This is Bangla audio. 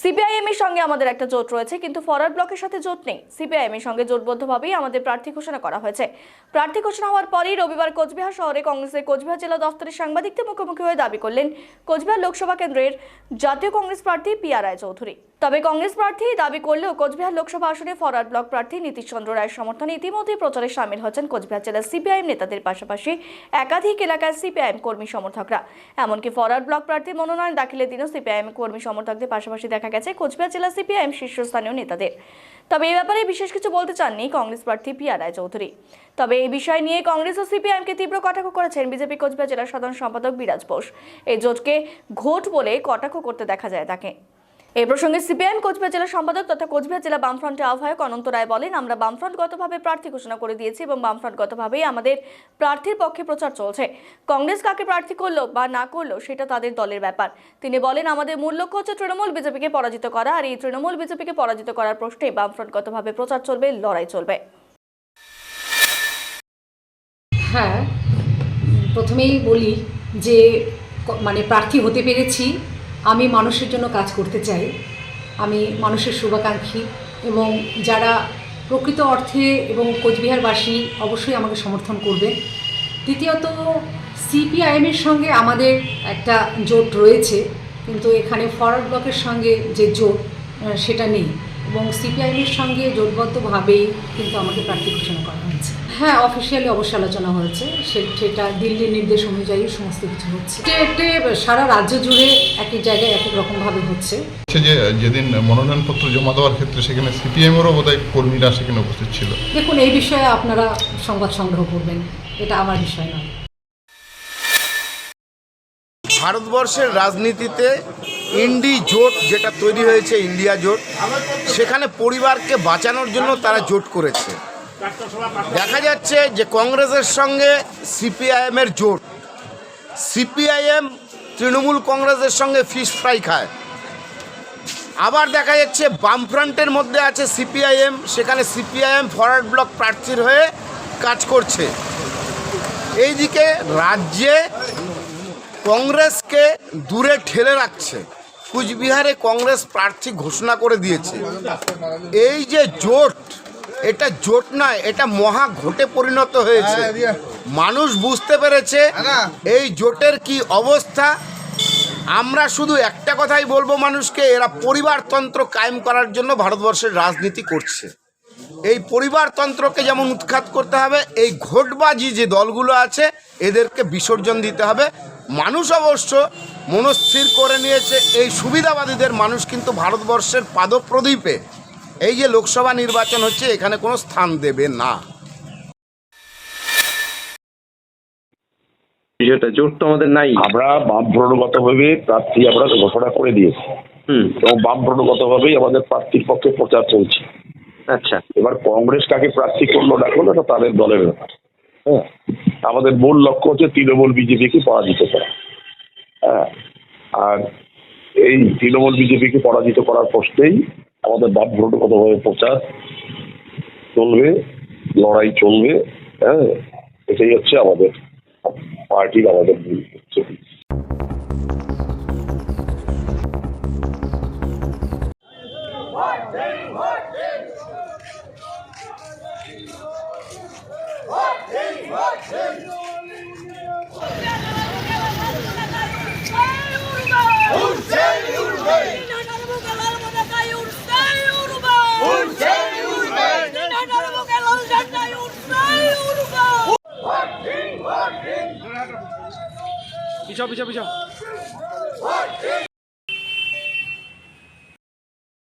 সিপিআইএম এর সঙ্গে আমাদের একটা জোট রয়েছে, কিন্তু ফরওয়ার্ড ব্লকের সাথে জোট নেই। সিপিআইএম এর সঙ্গে জোটবদ্ধভাবেই আমাদের প্রার্থী ঘোষণা করা হয়েছে। প্রার্থী ঘোষণা হওয়ার পরই রবিবার কোচবিহার শহরে কংগ্রেসের কোচবিহার জেলা দফতরে সাংবাদিকদের মুখোমুখি হয়ে দাবি করলেন কোচবিহার লোকসভা কেন্দ্রের জাতীয় কংগ্রেস প্রার্থী পিয়া রায় চৌধুরী। তবে কংগ্রেস প্রার্থী দাবি করলেও কোচবিহার লোকসভা আসনে ফরওয়ার্ড ব্লক প্রার্থী নীতিশ চন্দ্র রায়ের সমর্থনে ইতিমধ্যেই প্রচারে সামিল হচ্ছেন কোচবিহার জেলার সিপিআইএম নেতাদের পাশাপাশি একাধিক এলাকার সিপিআইএম কর্মী সমর্থকরা। এমনকি ফরওয়ার্ড ব্লক প্রার্থী মনোনয়ন দাখিলের দিনও সিপিআইএম কর্মী সমর্থকদের পাশাপাশি দেখা গেছে কোচবিহার জেলা সিপিআইএম শীর্ষস্থানীয় নেতাদের। তবে এই ব্যাপারে বিশেষ কিছু বলতে চাননি কংগ্রেস প্রার্থী পিয়া রায় চৌধুরী। তবে এই বিষয় নিয়ে কংগ্রেস ও সিপিআইএমকে তীব্র কটাক্ষ করেছেন বিজেপি কোচবিহার জেলা সাধারণ সম্পাদক বিরাজ বোস। এই জোটকে ঘোট বলে কটাক্ষ করতে দেখা যায় তাকে। এই প্রসঙ্গে সিপিআইএম কোচবিহার জেলা সম্পাদক তথা কোচবিহার জেলা বামফ্রন্টের আহ্বায়ক অনন্ত রায় বলেন, আমরা বামফ্রন্টগতভাবে প্রার্থী ঘোষণা করে দিয়েছি এবং বামফ্রন্টগতভাবেই আমাদের প্রার্থীর পক্ষে প্রচার চলছে। কংগ্রেস কাকে প্রার্থী করলো বা না করলো সেটা তাদের দলের ব্যাপার। তিনি বলেন, আমাদের মূল লক্ষ্য হচ্ছে তৃণমূল বিজেপিকে পরাজিত করা, আর এই তৃণমূল বিজেপিকে পরাজিত করার প্রশ্নে বামফ্রন্টগতভাবে প্রচার চলবে, লড়াই চলবে। হ্যাঁ, প্রথমেই বলি যে প্রার্থী হতে পেরেছি। আমি মানুষের জন্য কাজ করতে চাই, আমি মানুষের শুভাকাঙ্ক্ষী এবং যারা প্রকৃত অর্থে এবং কোচবিহারবাসী অবশ্যই আমাকে সমর্থন করবে। দ্বিতীয়ত, সিপিআইএমের সঙ্গে আমাদের একটা জোট রয়েছে, কিন্তু এখানে ফরওয়ার্ড ব্লকের সঙ্গে যে জোট সেটা নেই এবং সিপিআইএমের সঙ্গে জোটবদ্ধভাবেই কিন্তু আমাকে প্রার্থী ঘোষণা করা হয়েছে। হ্যাঁ, অফিসিয়ালি অবশ্য আলোচনা হয়েছে, সেটা দিল্লির নির্দেশ অনুযায়ী সমস্ত কিছু হচ্ছে। সারা রাজ্য জুড়ে একই জায়গায় এক এক রকমভাবে হচ্ছে। যে যেদিন মনোনয়নপত্র জমা দেওয়ার ক্ষেত্রে সেখানে সিপিএমেরও বোধহয় কর্মীরা সেখানে উপস্থিত ছিল। দেখুন, এই বিষয়ে আপনারা সংবাদ সংগ্রহ করবেন, এটা আমার বিষয় নয়। ভারতবর্ষের রাজনীতিতে ইন্ডি জোট যেটা তৈরি হয়েছে, ইন্ডিয়া জোট, সেখানে পরিবারকে বাঁচানোর জন্য তারা জোট করেছে। দেখা যাচ্ছে যে কংগ্রেসের সঙ্গে সিপিআইএমের জোট, সিপিআইএম তৃণমূল কংগ্রেসের সঙ্গে ফিশ ফ্রাই খায়। আবার দেখা যাচ্ছে বামফ্রন্টের মধ্যে আছে সিপিআইএম, সেখানে সিপিআইএম ফরওয়ার্ড ব্লক প্রার্থীর হয়ে কাজ করছে। এইদিকে রাজ্যে কংগ্রেসকে দূরে ঠেলে রাখছে। কুচবিহারে কংগ্রেস প্রার্থী ঘোষণা করে দিয়েছে। এই যে জোট, এটা জোট নয়, এটা মহা ঘোটে পরিণত হয়েছে। মানুষ বুঝতে পেরেছে এই জোটের কি অবস্থা। আমরা শুধু একটা কথাই বলবো মানুষকে, এরা পরিবারতন্ত্র কায়েম করার জন্য ভারতবর্ষের রাজনীতি করছে। এই পরিবারতন্ত্রকে যেমন উৎখাত করতে হবে, এই ঘোটবাজি যে দলগুলো আছে এদেরকে বিসর্জন দিতে হবে। মানুষ অবশ্য মনস্থির করে নিয়েছে, এই সুবিধাবাদীদের মানুষ কিন্তু ভারতবর্ষের পাদপ্রদীপে এই যে লোকসভা নির্বাচন হচ্ছে এখানে কোনো স্থান দেবে না। জোট তো আমাদের নাই। আমরা বামফ্রন্টগতভাবে প্রার্থী আমরা ঘোষণা করে দিয়েছি এবং বামফ্রন্টগতভাবেই আমাদের প্রার্থীর পক্ষে প্রচার চলছে। আচ্ছা, এবার কংগ্রেস কাকে প্রার্থী করলো না করলো এটা তাদের দলের ব্যাপার। হ্যাঁ, আমাদের মূল লক্ষ্য হচ্ছে তৃণমূল বিজেপিকে পরাজিত করা। হ্যাঁ, আর এই তৃণমূল বিজেপিকে পরাজিত করার প্রশ্নেই আমাদের বামফ্রন্টগতভাবে প্রচার চলবে, লড়াই চলবে। হ্যাঁ, এটাই হচ্ছে আমাদের পার্টির আমাদের মূল লক্ষ্য। পিছাও পিছাও পিছাও।